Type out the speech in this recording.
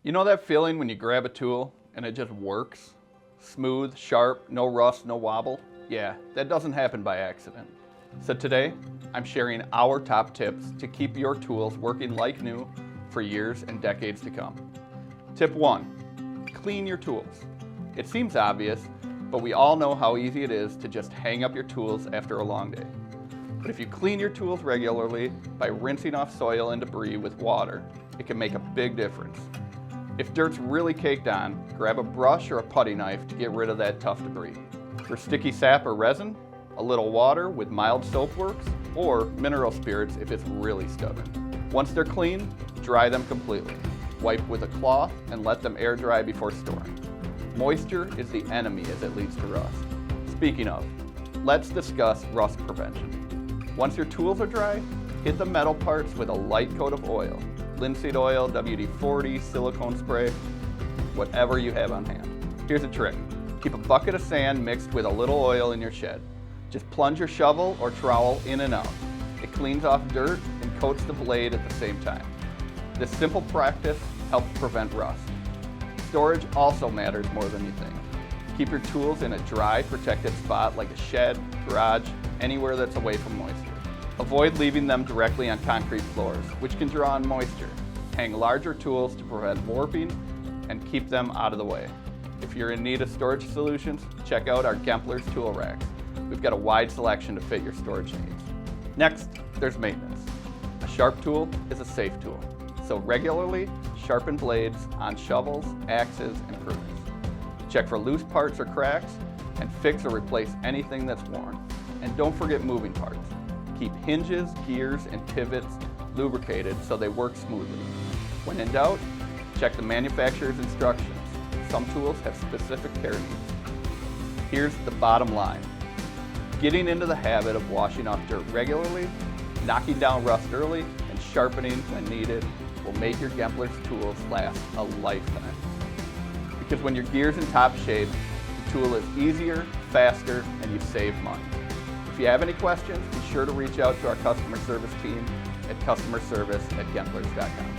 You know that feeling when you grab a tool and it just works? Smooth, sharp, no rust, no wobble? Yeah, that doesn't happen by accident. So today, I'm sharing our top tips to keep your tools working like new for years and decades to come. Tip 1, clean your tools. It seems obvious, but we all know how easy it is to just hang up your tools after a long day. But if you clean your tools regularly by rinsing off soil and debris with water, it can make a big difference. If dirt's really caked on, grab a brush or a putty knife to get rid of that tough debris. For sticky sap or resin, a little water with mild soap works, or mineral spirits if it's really stubborn. Once they're clean, dry them completely. Wipe with a cloth and let them air dry before storing. Moisture is the enemy as it leads to rust. Speaking of, let's discuss rust prevention. Once your tools are dry, hit the metal parts with a light coat of oil. Linseed oil, WD-40, silicone spray, whatever you have on hand. Here's a trick. Keep a bucket of sand mixed with a little oil in your shed. Just plunge your shovel or trowel in and out. It cleans off dirt and coats the blade at the same time. This simple practice helps prevent rust. Storage also matters more than you think. Keep your tools in a dry, protected spot like a shed, garage, anywhere that's away from moisture. Avoid leaving them directly on concrete floors, which can draw on moisture. Hang larger tools to prevent warping and keep them out of the way. If you're in need of storage solutions, check out our Gemplers tool racks. We've got a wide selection to fit your storage needs. Next, there's maintenance. A sharp tool is a safe tool, so regularly sharpen blades on shovels, axes, and pruners. Check for loose parts or cracks, and fix or replace anything that's worn. And don't forget moving parts. Keep hinges, gears, and pivots lubricated so they work smoothly. When in doubt, check the manufacturer's instructions. Some tools have specific care needs. Here's the bottom line. Getting into the habit of washing off dirt regularly, knocking down rust early, and sharpening when needed will make your Gemplers tools last a lifetime. Because when your gear's in top shape, the tool is easier, faster, and you save money. If you have any questions, be sure to reach out to our customer service team at customerservice@gemplers.com.